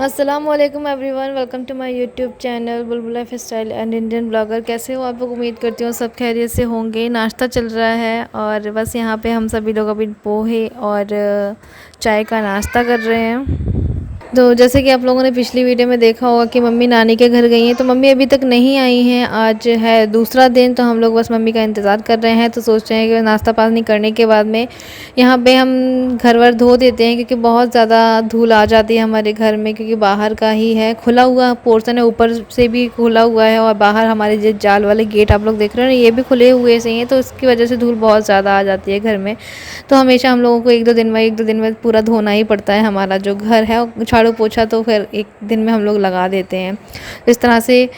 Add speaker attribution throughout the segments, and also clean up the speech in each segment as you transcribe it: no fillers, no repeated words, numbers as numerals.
Speaker 1: अस्सलाम वालेकुम everyone, welcome to my YouTube channel Bulbul lifestyle and Indian blogger. कैसे हो आप लोग? उम्मीद करती हूँ सब खैरियत से होंगे। नाश्ता चल रहा है और बस यहाँ पे हम सभी लोग अभी पोहे और चाय का नाश्ता कर रहे हैं। तो जैसे कि आप लोगों ने पिछली वीडियो में देखा होगा कि मम्मी नानी के घर गई हैं, तो मम्मी अभी तक नहीं आई हैं। आज है दूसरा दिन, तो हम लोग बस मम्मी का इंतज़ार कर रहे हैं। तो सोच रहे हैं कि नाश्ता पानी करने के बाद में यहाँ पे हम घर वर धो देते हैं, क्योंकि बहुत ज़्यादा धूल आ जाती है हमारे घर में, क्योंकि बाहर का ही है, खुला हुआ पोर्शन है, ऊपर से भी खुला हुआ है और बाहर हमारे जो जाल वाले गेट आप लोग देख रहे हो ना, ये भी खुले हुए से हैं। तो इसकी वजह से धूल बहुत ज़्यादा आ जाती है घर में। तो हमेशा हम लोगों को एक दो दिन में पूरा धोना ही पड़ता है हमारा जो घर है। झाड़ू पोछा तो फिर एक दिन में हम लोग लगा देते हैं। तो इस तरह से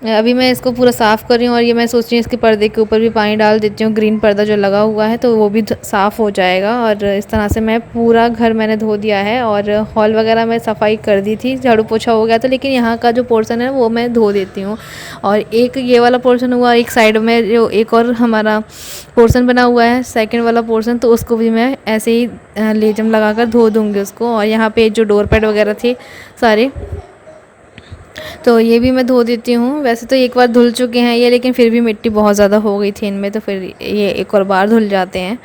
Speaker 1: अभी मैं इसको पूरा साफ़ कर रही हूँ और ये मैं सोच रही हूँ इसके पर्दे के ऊपर भी पानी डाल देती हूँ। ग्रीन पर्दा जो लगा हुआ है तो वो भी साफ़ हो जाएगा। और इस तरह से मैं पूरा घर मैंने धो दिया है और हॉल वगैरह मैं सफाई कर दी थी, झाड़ू पोछा हो गया था। लेकिन यहाँ का जो पोर्शन है वो मैं धो देती हूँ। और एक ये वाला पोर्शन हुआ, एक साइड में जो एक और हमारा पोर्शन बना हुआ है सेकंड वाला पोर्शन, तो उसको भी मैं ऐसे ही लेजम लगा कर धो दूँगी उसको। और यहाँ पे जो डोर पैड वगैरह थे सारे, तो ये भी मैं धो देती हूँ। वैसे तो एक बार धुल चुके हैं ये, लेकिन फिर भी मिट्टी बहुत ज़्यादा हो गई थी इनमें, तो फिर ये एक और बार धुल जाते हैं।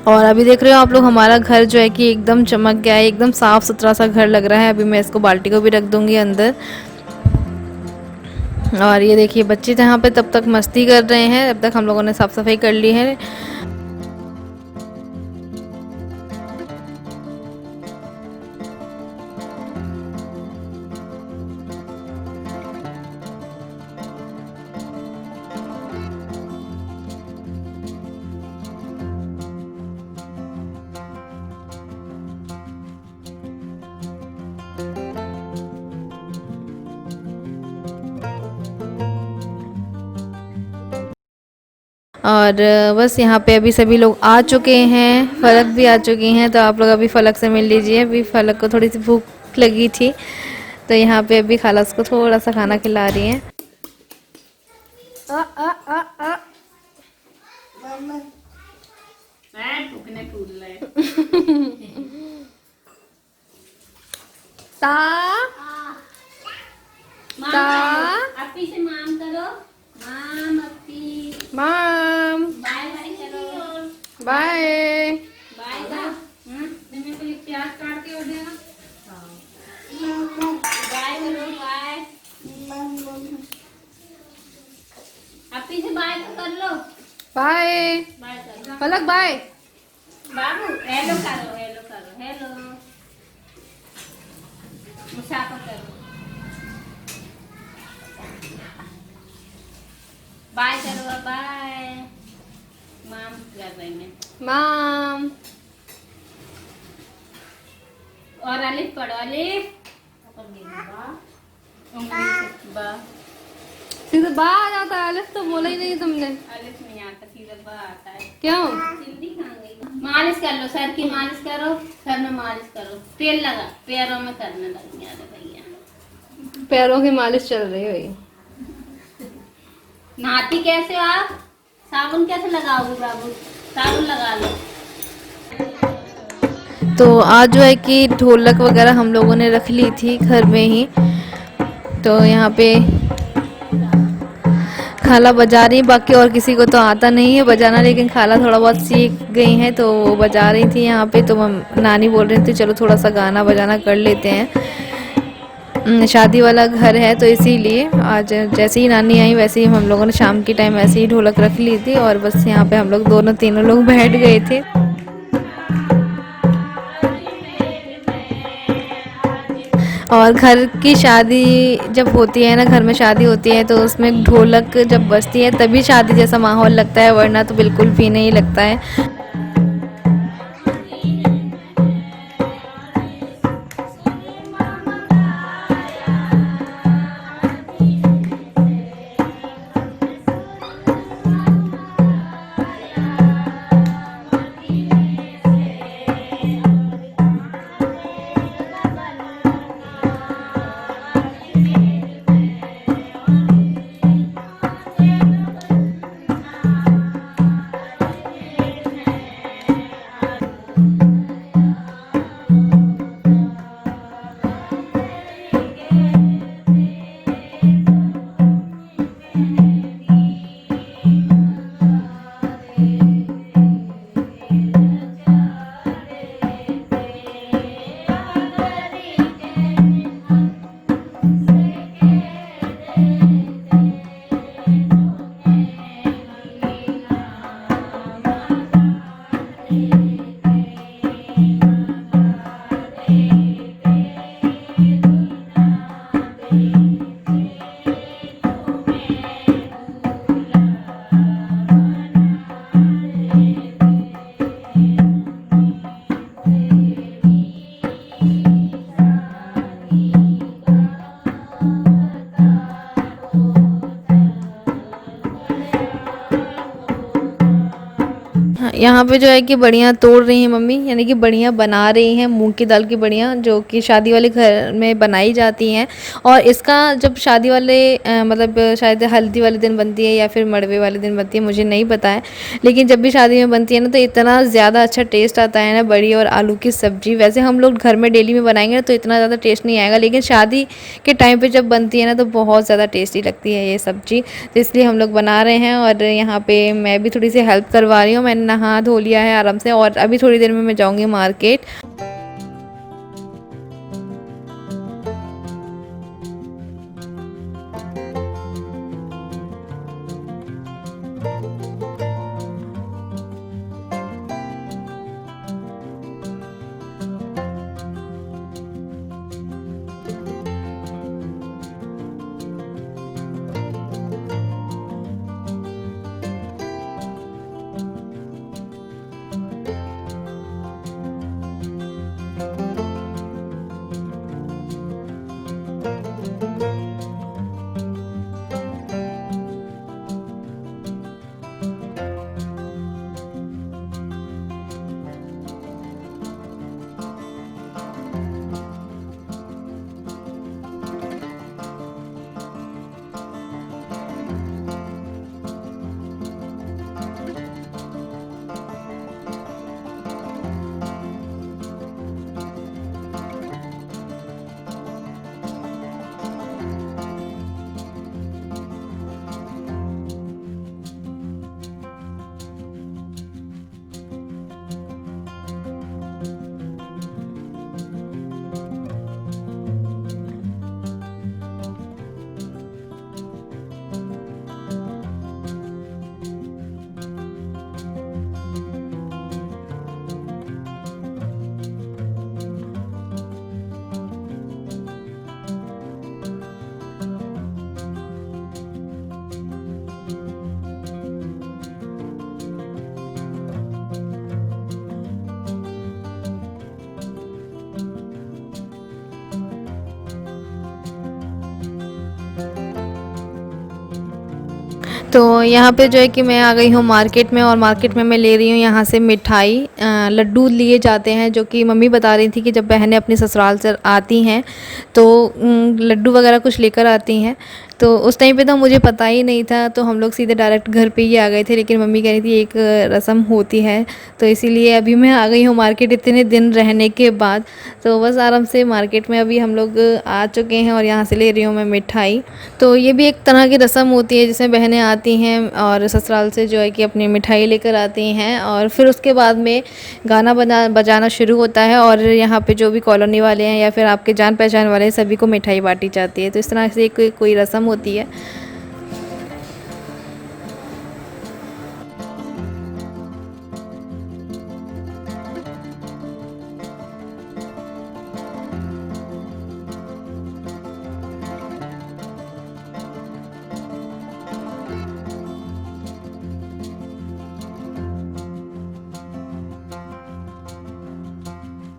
Speaker 1: और अभी देख रहे हो आप लोग, हमारा घर जो है कि एकदम चमक गया है, एकदम साफ़ सुथरा सा घर लग रहा है। अभी मैं इसको बाल्टी को भी रख दूँगी अंदर। और ये देखिए बच्चे यहाँ पे तब तक मस्ती कर रहे हैं, तब तक हम लोगों ने साफ़ सफाई कर ली है। और बस यहाँ पे अभी सभी लोग आ चुके हैं, फलक भी आ चुकी हैं। तो आप लोग अभी फलक से मिल लीजिए। अभी फलक को थोड़ी सी भूख लगी थी, तो यहाँ पे अभी खाला उसको थोड़ा सा खाना खिला रही हैं। आ आ आ आ
Speaker 2: मम्मा मैं टूकने टूट ले
Speaker 1: ता ता
Speaker 2: अपी से माम करो। माम अपी
Speaker 1: माम
Speaker 2: बाय बाय करो।
Speaker 1: बाय।
Speaker 2: बाय तुम्हें कोई प्याज काट के और देना। बाय करो। बाय अपी से बाय तो कर लो।
Speaker 1: बाय
Speaker 2: बाय करो
Speaker 1: फलक बाय।
Speaker 2: बाबू। हेलो करो। हेलो करो। हेलो मुसाफा करो। बाय करो। बाय माम कर रहे हैं।
Speaker 1: माम
Speaker 2: और अलिफ पढ़ो। अलिफ बा।
Speaker 1: सीधा बा आ जाता है, अलिफ तो बोला ही नहीं तुमने।
Speaker 2: अलिफ नहीं आता, सीधा बा आता है।
Speaker 1: क्यों?
Speaker 2: हिंदी कहाँ गई? मालिश कर लो, सर की मालिश करो। सर में मालिश करो। तेल लगा पैरों में करने लगी। अरे भैया
Speaker 1: पैरों की मालिश चल रही है।
Speaker 2: नहाती कैसे हो आप? साबुन कैसे लगाओगे बाबू? साबुन लगा लो।
Speaker 1: तो आज जो है कि ढोलक वगैरह हम लोगों ने रख ली थी घर में ही। तो यहाँ पे खाला बजा रही, बाकी और किसी को तो आता नहीं है बजाना, लेकिन खाला थोड़ा बहुत सीख गई हैं तो वो बजा रही थी यहाँ पे। तो नानी बोल रही थी चलो थोड़ा सा गाना बजाना कर लेते हैं। शादी वाला घर है, तो इसीलिए आज जैसे ही नानी आई वैसे ही हम लोगों ने शाम के टाइम ऐसे ही ढोलक रख ली थी और बस यहाँ पे हम लोग दोनों तीनों लोग बैठ गए थे। और घर की शादी जब होती है ना, घर में शादी होती है तो उसमें ढोलक जब बजती है तभी शादी जैसा माहौल लगता है, वरना तो बिल्कुल भी नहीं लगता है। यहाँ पे जो है कि बढ़ियाँ तोड़ रही हैं मम्मी, यानी कि बढ़िया बना रही हैं मूंग की दाल की बढ़िया, जो कि शादी वाले घर में बनाई जाती हैं। और इसका जब शादी वाले मतलब शायद हल्दी वाले दिन बनती है या फिर मड़वे वाले दिन बनती है, मुझे नहीं पता है, लेकिन जब भी शादी में बनती है ना तो इतना ज़्यादा अच्छा टेस्ट आता है ना, बड़ी और आलू की सब्ज़ी। वैसे हम लोग घर में डेली में बनाएंगे ना तो इतना ज़्यादा टेस्ट नहीं आएगा, लेकिन शादी के टाइम पर जब बनती है ना तो बहुत ज़्यादा टेस्टी लगती है ये सब्ज़ी। तो इसलिए हम लोग बना रहे हैं और यहाँ पर मैं भी थोड़ी सी हेल्प करवा रही हूँ। मैंने नहा धो लिया है आराम से और अभी थोड़ी देर में मैं जाऊंगी मार्केट। तो यहाँ पे जो है कि मैं आ गई हूँ मार्केट में और मार्केट में मैं ले रही हूँ यहाँ से मिठाई। लड्डू लिए जाते हैं, जो कि मम्मी बता रही थी कि जब बहनें अपनी ससुराल से आती हैं तो लड्डू वगैरह कुछ लेकर आती हैं। तो उस टाइम पे तो मुझे पता ही नहीं था, तो हम लोग सीधे डायरेक्ट घर पे ही आ गए थे। लेकिन मम्मी कह रही थी एक रस्म होती है, तो इसीलिए अभी मैं आ गई हूँ मार्केट इतने दिन रहने के बाद। तो बस आराम से मार्केट में अभी हम लोग आ चुके हैं और यहाँ से ले रही हूँ मैं मिठाई। तो ये भी एक तरह की रस्म होती है, जिसमें बहनें आती हैं और ससुराल से जो है कि अपनी मिठाई लेकर आती हैं, और फिर उसके बाद में गाना बजाना शुरू होता है, और यहाँ पे जो भी कॉलोनी वाले हैं या फिर आपके जान पहचान वाले हैं सभी को मिठाई बांटी जाती है। तो इस तरह से कोई रस्म होती है।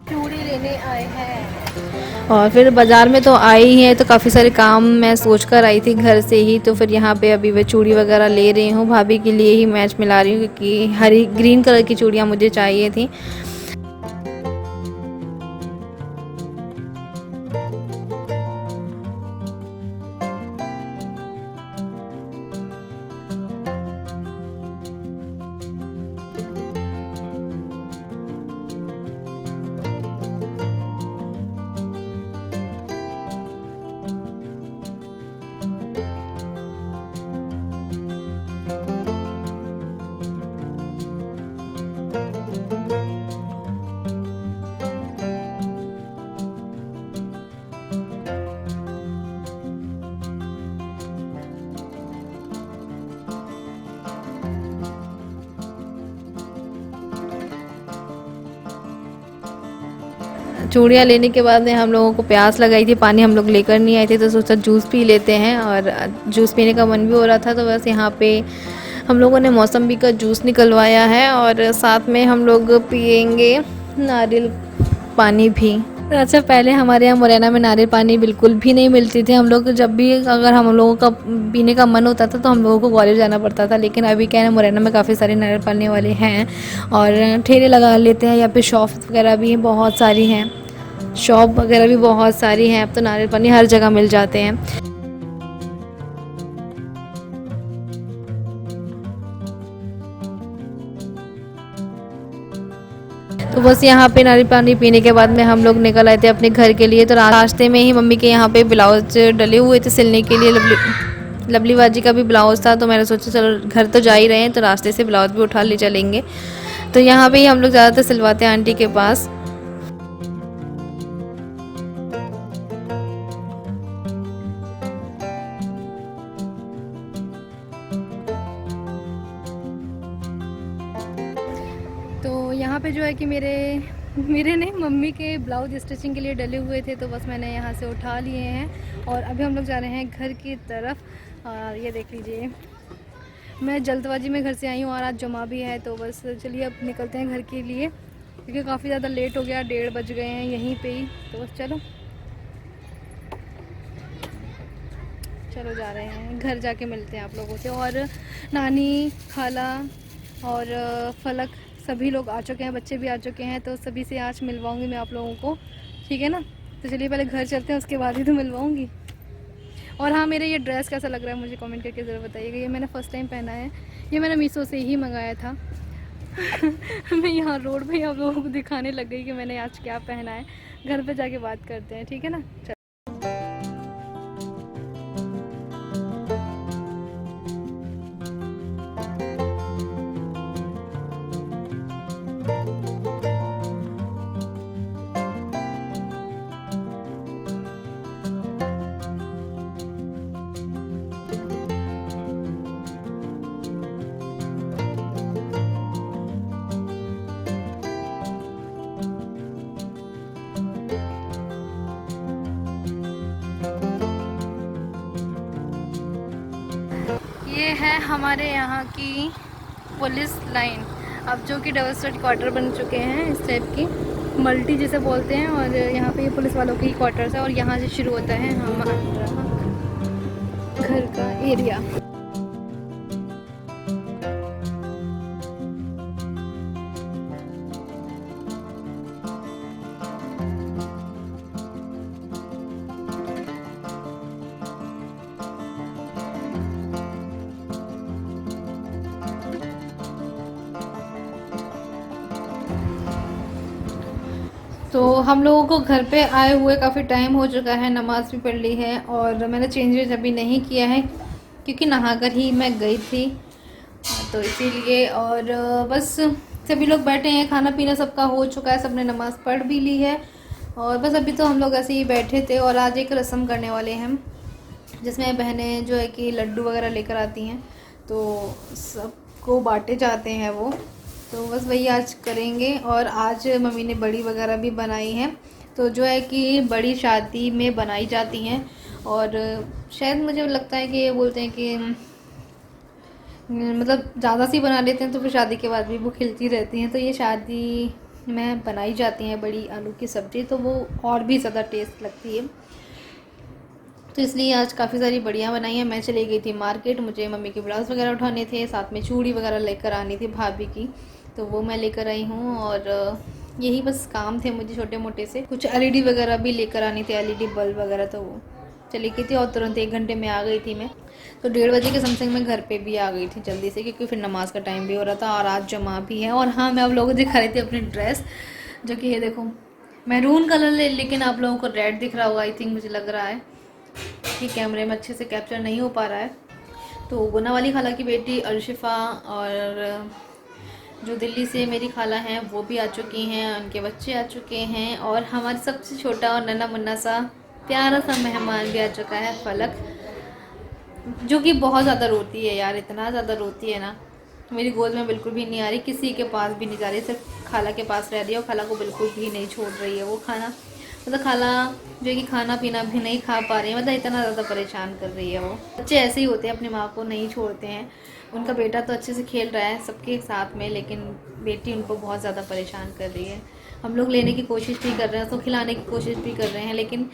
Speaker 1: चूड़ी लेने आए हैं और फिर बाज़ार में तो आई ही हैं, तो काफ़ी सारे काम मैं सोच कर आई थी घर से ही। तो फिर यहाँ पे अभी मैं चूड़ी वगैरह ले रही हूँ, भाभी के लिए ही मैच मिला रही हूँ, क्योंकि हरी ग्रीन कलर की चूड़ियाँ मुझे चाहिए थी। चूड़ियाँ लेने के बाद में हम लोगों को प्यास लगाई थी, पानी हम लोग लेकर नहीं आए थे, तो सोचा जूस पी लेते हैं, और जूस पीने का मन भी हो रहा था। तो बस यहाँ पे हम लोगों ने मौसम्बी का जूस निकलवाया है, और साथ में हम लोग पियेंगे नारियल पानी भी। अच्छा, पहले हमारे यहाँ मुरैना में नारियल पानी बिल्कुल भी नहीं मिलती थी। हम लोग जब भी अगर हम लोगों का पीने का मन होता था तो हम लोगों को ग्वालियर जाना पड़ता था। लेकिन अभी क्या है, मुरैना में काफ़ी सारे नारियल पानी वाले हैं और ठेले लगा लेते हैं, या फिर शॉप वगैरह भी बहुत सारी हैं, शॉप वगैरह भी बहुत सारी हैं। अब तो नारियल पानी हर जगह मिल जाते हैं। तो बस यहाँ पे नारियल पानी पीने के बाद में हम लोग निकल आए थे अपने घर के लिए। तो रास्ते में ही मम्मी के यहाँ पे ब्लाउज डले हुए थे सिलने के लिए, लवली बाजी का भी ब्लाउज था। तो मैंने सोचा चलो घर तो जा ही रहे हैं, तो रास्ते से ब्लाउज भी उठा ले चलेंगे। तो यहाँ पे ही हम लोग ज़्यादातर सिलवाते हैं आंटी के पास। तो यहाँ पे जो है कि मेरे नहीं, मम्मी के ब्लाउज स्टिचिंग के लिए डले हुए थे, तो बस मैंने यहाँ से उठा लिए हैं और अभी हम लोग जा रहे हैं घर की तरफ। और ये देख लीजिए, मैं जल्दबाजी में घर से आई हूँ और आज जुमा भी है। तो बस चलिए अब निकलते हैं घर के लिए, क्योंकि काफ़ी ज़्यादा लेट हो गया, 1:30 बज गए हैं यहीं पे ही। तो बस चलो जा रहे हैं घर, जाके मिलते हैं आप लोगों से। और नानी, खाला और फलक सभी लोग आ चुके हैं, बच्चे भी आ चुके हैं, तो सभी से आज मिलवाऊंगी मैं आप लोगों को, ठीक है ना। तो चलिए पहले घर चलते हैं, उसके बाद ही तो मिलवाऊंगी। और हाँ, मेरा ये ड्रेस कैसा लग रहा है मुझे कमेंट करके ज़रूर बताइएगा। ये मैंने फ़र्स्ट टाइम पहना है, ये मैंने मीशो से ही मंगाया था। मैं यहाँ रोड पे आप लोगों को दिखाने लग गई कि मैंने आज क्या पहना है। घर पे जाके बात करते हैं, ठीक है ना। ये है हमारे यहाँ की पुलिस लाइन, अब जो कि डबल स्टडी क्वार्टर बन चुके हैं, इस टाइप की मल्टी जिसे बोलते हैं। और यहाँ पे ये पुलिस वालों के ही क्वार्टर्स है, और यहाँ से शुरू होता है हमारा घर का एरिया। तो हम लोगों को घर पे आए हुए काफ़ी टाइम हो चुका है, नमाज़ भी पढ़ ली है और मैंने चेंजेस अभी नहीं किया है क्योंकि नहाकर ही मैं गई थी, तो इसीलिए। और बस सभी लोग बैठे हैं, खाना पीना सबका हो चुका है, सबने नमाज़ पढ़ भी ली है और बस अभी तो हम लोग ऐसे ही बैठे थे। और आज एक रस्म करने वाले हैं हम, जिसमें बहनें जो है कि लड्डू वगैरह लेकर आती हैं, तो सबको बांटे जाते हैं वो, तो बस वही आज करेंगे। और आज मम्मी ने बड़ी वगैरह भी बनाई है, तो जो है कि बड़ी शादी में बनाई जाती हैं और शायद मुझे लगता है कि ये बोलते हैं कि मतलब ज़्यादा सी बना लेते हैं तो फिर शादी के बाद भी वो खिलती रहती हैं, तो ये शादी में बनाई जाती हैं बड़ी आलू की सब्ज़ी, तो वो और भी ज़्यादा टेस्ट लगती है। तो इसलिए आज काफ़ी सारी बढ़िया बनाई है। मैं चली गई थी मार्केट, मुझे मम्मी के ब्लाउज़ वगैरह उठाने थे, साथ में चूड़ी वगैरह लेकर आनी थी भाभी की, तो वो मैं लेकर आई हूँ। और यही बस काम थे मुझे छोटे मोटे से, कुछ एलईडी वगैरह भी लेकर आनी थी, एलईडी बल्ब वगैरह, तो वो चली गई थी और तुरंत 1 घंटे में आ गई थी मैं। तो 1:30 बजे के समथिंग में घर पे भी आ गई थी जल्दी से, क्योंकि फिर नमाज का टाइम भी हो रहा था और आज जमा भी है। और हाँ, मैं आप लोगों को दिखा रही थी अपनी ड्रेस, जो कि ये देखो मैरून कलर लेकिन आप लोगों को रेड दिख रहा होगा, आई थिंक, मुझे लग रहा है कि कैमरे में अच्छे से कैप्चर नहीं हो पा रहा है। तो गुना वाली खाला की बेटी अर्शिफ़ा और जो दिल्ली से मेरी खाला हैं वो भी आ चुकी हैं, उनके बच्चे आ चुके हैं और हमारा सबसे छोटा और नन्हा मुन्ना सा प्यारा सा मेहमान भी आ चुका है, फलक, जो कि बहुत ज़्यादा रोती है यार, इतना ज़्यादा रोती है ना, मेरी गोद में बिल्कुल भी नहीं आ रही, किसी के पास भी नहीं जा रही, सिर्फ खाला के पास रह रही है और खाला को बिल्कुल भी नहीं छोड़ रही है। वो खाना मतलब खाला जो है कि खाना पीना भी नहीं खा पा रही है, मतलब इतना ज़्यादा परेशान कर रही है वो। बच्चे ऐसे ही होते हैं, अपनी माँ को नहीं छोड़ते हैं। उनका बेटा तो अच्छे से खेल रहा है सबके साथ में, लेकिन बेटी उनको बहुत ज़्यादा परेशान कर रही है। हम लोग लेने की कोशिश भी कर रहे हैं, उसको खिलाने की कोशिश भी कर रहे हैं, लेकिन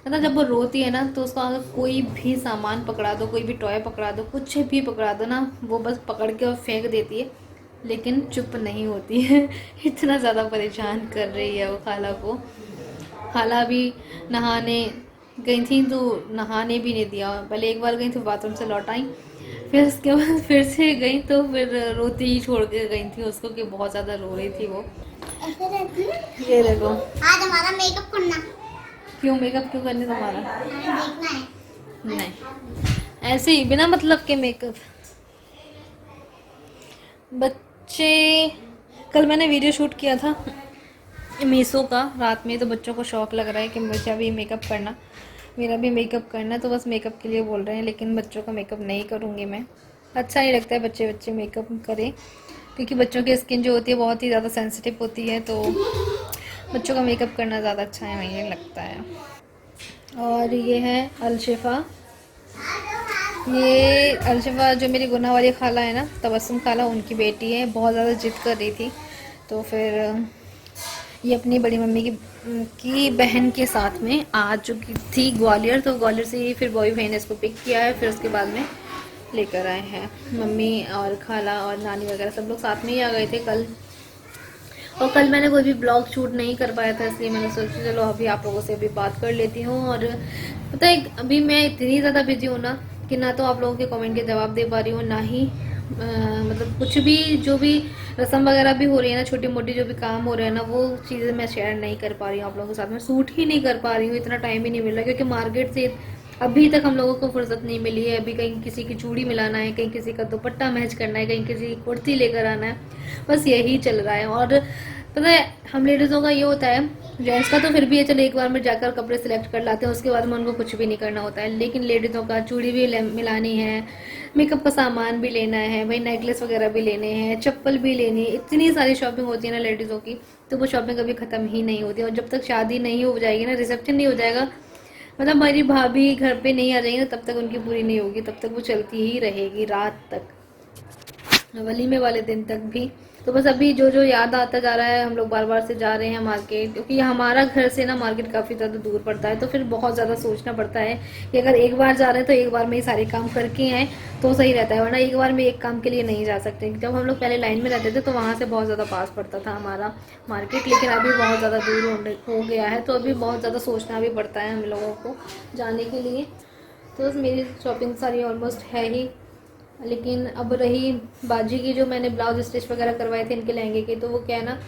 Speaker 1: मतलब जब वो रोती है ना, तो उसको अगर कोई भी सामान पकड़ा दो, कोई भी टॉय पकड़ा दो, कुछ भी पकड़ा दो ना, वो बस पकड़ के और फेंक देती है, लेकिन चुप नहीं होती है। इतना ज़्यादा परेशान कर रही है वो खाला को। खाला भी नहाने गई थी तो नहाने भी नहीं दिया, पहले एक बार गई थी, बाथरूम से लौट आई, फिर उसके बाद फिर से गई तो फिर रोती ही छोड़ के गई थी उसको, कि बहुत ज़्यादा रो रही थी वो।
Speaker 3: ऐसे रहती है।
Speaker 1: ये देखो,
Speaker 3: आज हमारा मेकअप करना,
Speaker 1: क्यों मेकअप क्यों करने तुम्हारा?
Speaker 3: हमें देखना है।
Speaker 1: नहीं, ऐसे ही बिना मतलब के मेकअप। बच्चे, कल मैंने वीडियो शूट किया था मीशो का रात में, तो बच्चों को शौक लग रहा है कि मुझे भी मेकअप करना, मेरा भी मेकअप करना, तो बस मेकअप के लिए बोल रहे हैं, लेकिन बच्चों का मेकअप नहीं करूँगी मैं। अच्छा नहीं लगता है बच्चे बच्चे मेकअप करें, क्योंकि बच्चों की स्किन जो होती है बहुत ही ज़्यादा सेंसिटिव होती है, तो बच्चों का मेकअप करना ज़्यादा अच्छा है, मुझे लगता है। और ये है अलशिफ़ा, ये अलशिफ़ा जो मेरी गुना वाली खाला है ना, तबस्सुम खाला, उनकी बेटी है, बहुत ज़्यादा जिद कर रही थी, तो फिर ये अपनी बड़ी मम्मी की बहन के साथ में आ चुकी थी ग्वालियर, तो ग्वालियर से ही फिर बॉय भाई ने इसको पिक किया है, फिर उसके बाद में लेकर आए हैं। मम्मी और खाला और नानी वगैरह सब लोग साथ में ही आ गए थे कल। और कल मैंने कोई भी ब्लॉग शूट नहीं कर पाया था, इसलिए मैंने सोचा चलो अभी आप लोगों से अभी बात कर लेती हूँ। और पता है अभी मैं इतनी ज़्यादा बिजी हूँ ना, कि ना तो आप लोगों के कमेंट के जवाब दे पा रही हूँ, ना ही मतलब कुछ भी जो भी रस्म वगैरह भी हो रही है ना, छोटी मोटी जो भी काम हो रहे हैं ना, वो चीज़ें मैं शेयर नहीं कर पा रही हूँ आप लोगों के साथ में, शूट ही नहीं कर पा रही हूँ, इतना टाइम ही नहीं मिल रहा, क्योंकि मार्केट से अभी तक हम लोगों को फुर्सत नहीं मिली है। अभी कहीं किसी की चूड़ी मिलाना है, कहीं किसी का दुपट्टा मैच करना है, कहीं किसी की कुर्ती लेकर आना है, बस यही चल रहा है। और पता है हम लेडीज़ों का ये होता है, जेंट्स का तो फिर भी है चलो एक बार में जाकर कपड़े सिलेक्ट कर लाते हैं, उसके बाद में उनको कुछ भी नहीं करना होता है, लेकिन लेडीज़ों का चूड़ी भी मिलानी है, मेकअप का सामान भी लेना है भाई, नेकलेस वगैरह भी लेने हैं, चप्पल भी लेनी है, इतनी सारी शॉपिंग होती है ना लेडीज़ों की, तो वो शॉपिंग कभी ख़त्म ही नहीं होती। और जब तक शादी नहीं हो जाएगी ना, रिसेप्शन नहीं हो जाएगा, मतलब हमारी भाभी घर पे नहीं आ जाएगी ना, तब तक उनकी पूरी नहीं होगी, तब तक वो चलती ही रहेगी रात तक, वलीमे वाले दिन तक भी। तो बस अभी जो जो याद आता जा रहा है, हम लोग बार बार से जा रहे हैं मार्केट, क्योंकि हमारा घर से ना मार्केट काफ़ी ज़्यादा दूर पड़ता है, तो फिर बहुत ज़्यादा सोचना पड़ता है कि अगर एक बार जा रहे हैं तो एक बार में ही सारे काम करके आएँ तो सही रहता है, वरना एक बार में एक काम के लिए नहीं जा सकते। जब हम लोग पहले लाइन में रहते थे तो वहाँ से बहुत ज़्यादा पास पड़ता था हमारा मार्केट, लेकिन अभी बहुत ज़्यादा दूर हो गया है, तो अभी बहुत ज़्यादा सोचना भी पड़ता है हम लोगों को जाने के लिए। तो बस मेरी शॉपिंग सारी ऑलमोस्ट है ही, लेकिन अब रही बाजी की, जो मैंने ब्लाउज स्टिच वगैरह करवाए थे इनके लहंगे के, तो वो क्या है ना,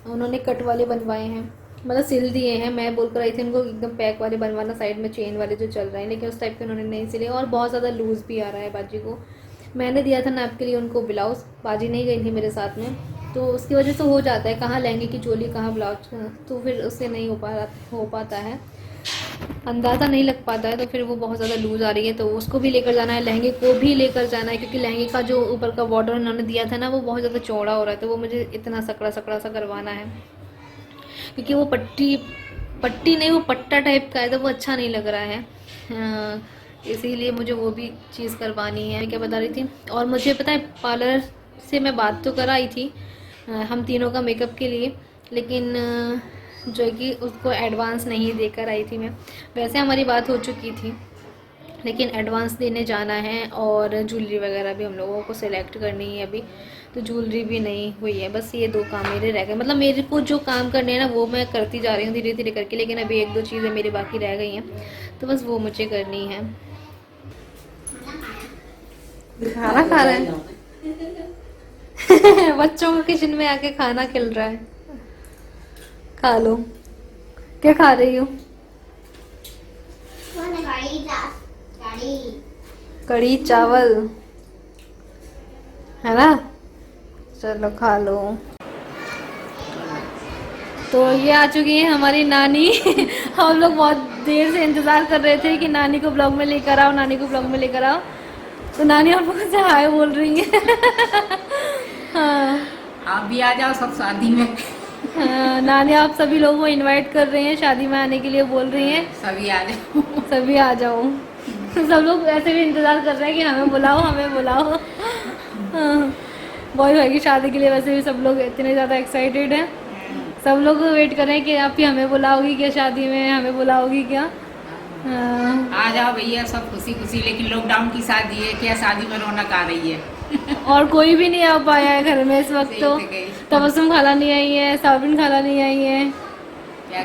Speaker 1: उन्होंने कट वाले बनवाए हैं, मतलब सिल दिए हैं। मैं बोल कर आई थी उनको एकदम पैक वाले बनवाना, साइड में चेन वाले जो चल रहे हैं, लेकिन उस टाइप के उन्होंने नहीं सिले और बहुत ज़्यादा लूज़ भी आ रहा है बाजी को। मैंने दिया था नाप के लिए उनको ब्लाउज़, बाजी नहीं गई थी मेरे साथ में, तो उसकी वजह से हो जाता है कहाँ लहंगे की चोली कहाँ ब्लाउज, तो फिर उससे नहीं हो पाता है, अंदाज़ा नहीं लग पाता है। तो फिर वो बहुत ज़्यादा लूज़ आ रही है, तो उसको भी लेकर जाना है, लहंगे को भी लेकर जाना है, क्योंकि लहंगे का जो ऊपर का बॉर्डर उन्होंने दिया था ना वो बहुत ज़्यादा चौड़ा हो रहा है, तो वो मुझे इतना सकड़ा सकड़ा सा करवाना है, क्योंकि वो पट्टी नहीं, वो पट्टा टाइप का है, तो वो अच्छा नहीं लग रहा है। इसीलिए मुझे वो भी चीज़ करवानी है। क्या बता रही थी, और मुझे पता है पार्लर से मैं बात तो कराई थी हम तीनों का मेकअप के लिए, लेकिन जो है कि उसको एडवांस नहीं देकर आई थी मैं। वैसे हमारी बात हो चुकी थी, लेकिन एडवांस देने जाना है, और ज्वेलरी वगैरह भी हम लोगों को सिलेक्ट करनी है अभी, तो ज्वेलरी भी नहीं हुई है। बस ये 2 काम मेरे रह गए, मतलब मेरे को जो काम करने हैं ना वो मैं करती जा रही हूँ धीरे धीरे करके, लेकिन अभी 1-2 चीज़ें मेरी बाकी रह गई हैं, तो बस वो मुझे करनी है। खाना खा रहे हैं बच्चों को किचन में आके खाना खिल रहा है, खा लो। क्या खा रही हो? कढ़ी चावल है ना, चलो खा लो। तो ये आ चुकी है हमारी नानी हम लोग बहुत देर से इंतज़ार कर रहे थे कि नानी को ब्लॉग में लेकर आओ, नानी को ब्लॉग में लेकर आओ, तो नानी आप लोगों से हाय बोल रही है हाँ,
Speaker 4: आप भी आ जाओ सब शादी में।
Speaker 1: हाँ, नानी आप सभी लोगों को इनवाइट कर रही हैं शादी में आने के लिए, बोल रही हैं
Speaker 4: सभी आ जाओ।
Speaker 1: सभी आ जाओ सब लोग ऐसे भी इंतज़ार कर रहे हैं कि हमें बुलाओ हमें बुलाओ। हाँ, बॉय भाई की शादी के लिए वैसे भी सब लोग इतने ज़्यादा एक्साइटेड हैं, सब लोग वेट कर रहे हैं कि आप ही हमें बुलाओगी क्या शादी में, हमें बुलाओगी क्या। हाँ,
Speaker 4: आ जाओ भैया सब खुशी खुशी, लेकिन लॉकडाउन की शादी है, क्या शादी में रौनक आ रही है।
Speaker 1: और कोई भी नहीं आ पाया है घर में इस वक्त, तो तबस्सुम खाला नहीं आई है, साबिन खाला नहीं आई है,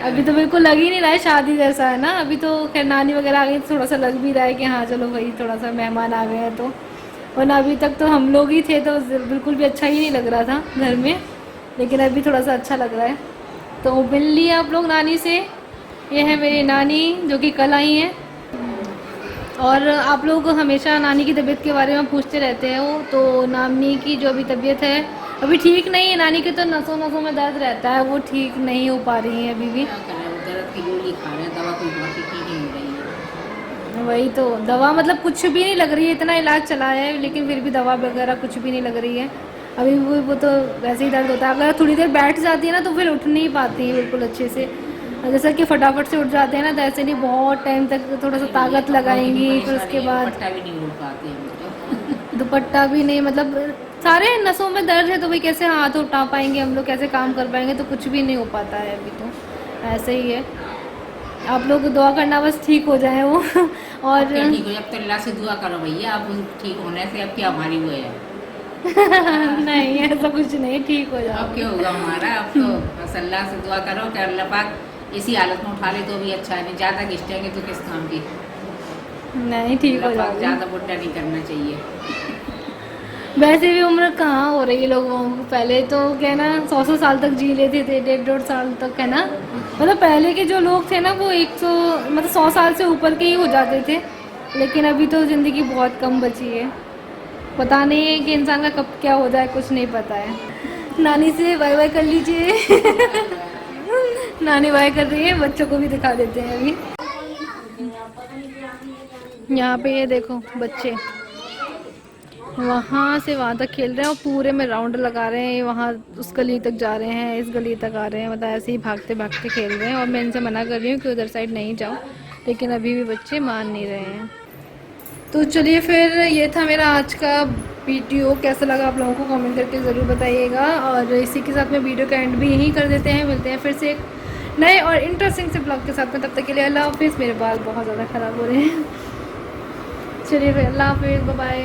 Speaker 1: अभी तो बिल्कुल लग ही नहीं रहा है शादी जैसा है ना। अभी तो खैर नानी वगैरह आ गई, थोड़ा सा लग भी रहा है कि हाँ चलो भाई थोड़ा सा मेहमान आ गए हैं, तो वरना अभी तक तो हम लोग ही थे, तो बिल्कुल भी अच्छा ही नहीं लग रहा था घर में, लेकिन अभी थोड़ा सा अच्छा लग रहा है। तो मिल लिए आप लोग नानी से, ये है मेरी नानी जो कि कल आई हैं, और आप लोग हमेशा नानी की तबीयत के बारे में पूछते रहते हो, तो नानी की जो अभी तबीयत है अभी ठीक नहीं है, नानी के तो नसों नसों में दर्द रहता है, वो ठीक नहीं हो पा रही है अभी भी।
Speaker 4: क्या करें, वो दर्द की गोली खा रहे हैं, दवा कोई बहुत ठीक नहीं हो रही है।
Speaker 1: वही तो, दवा मतलब कुछ भी नहीं लग रही है, इतना इलाज चला है लेकिन फिर भी दवा वगैरह कुछ भी नहीं लग रही है अभी। वो तो वैसे ही दर्द होता है, अगर थोड़ी देर बैठ जाती है ना तो फिर उठ नहीं पाती है बिल्कुल अच्छे से, जैसा कि फटाफट से उठ जाते हैं ना, तो ऐसे नहीं बहुत टाइम तक थोड़ा सा ताकत लगाएंगी, फिर उसके बाद
Speaker 4: दुपट्टा भी नहीं उड़ पाते हैं।
Speaker 1: दुपट्टा भी नहीं, मतलब सारे नसों में दर्द है, तो भाई कैसे हाथ उठा पाएंगे हम लोग, कैसे काम कर पाएंगे, तो कुछ भी नहीं हो पाता है अभी, तो ऐसे ही है। आप लोग दुआ करना बस ठीक हो जाए वो और
Speaker 4: ठीक हो, अब तो अल्लाह से दुआ करो भैया, आप ठीक होने से अब क्या हमारी वो है
Speaker 1: नहीं ऐसा कुछ नहीं, ठीक हो जाओ।
Speaker 4: अब क्या होगा हमारा, अब तो बस अल्लाह से दुआ करो कि अल्लाह पाक इसी हालत में उठा ले तो भी अच्छा है, नहीं ज़्यादा घिसटेंगे तो किस काम की।
Speaker 1: नहीं ठीक हो जाओ,
Speaker 4: ज़्यादा बुढ़ा नहीं करना चाहिए।
Speaker 1: वैसे भी उम्र कहाँ हो रही है लोगों को, पहले तो क्या ना 100 साल तक जी लेते थे, 1.5 साल तक है ना, मतलब पहले के जो लोग थे ना वो 100 मतलब 100 साल से ऊपर के ही हो जाते थे, लेकिन अभी तो ज़िंदगी बहुत कम बची है, पता नहीं है कि इंसान का कब क्या हो जाए, कुछ नहीं पता है। नानी से बाय बाय कर लीजिए नानी बाय कर रही है, बच्चों को भी दिखा देते हैं अभी। यहाँ पे ये देखो बच्चे वहाँ से वहाँ तक खेल रहे हैं और पूरे में राउंड लगा रहे हैं, वहाँ उस गली तक जा रहे हैं, इस गली तक आ रहे हैं, मतलब ऐसे ही भागते भागते खेल रहे हैं, और मैं इनसे मना कर रही हूँ कि उधर साइड नहीं जाओ, लेकिन अभी भी बच्चे मान नहीं रहे हैं। तो चलिए फिर ये था मेरा आज का वीडियो, कैसा लगा आप लोगों को कमेंट करके ज़रूर बताइएगा, और इसी के साथ में वीडियो का एंड भी यहीं कर देते हैं। मिलते हैं फिर से एक नए और इंटरेस्टिंग से ब्लॉग के साथ में, तब तक के लिए अल्लाह हाफिज़। मेरे बाल बहुत ज़्यादा ख़राब हो रहे हैं, चलिए फिर अल्लाह हाफिज़, बाय बाय।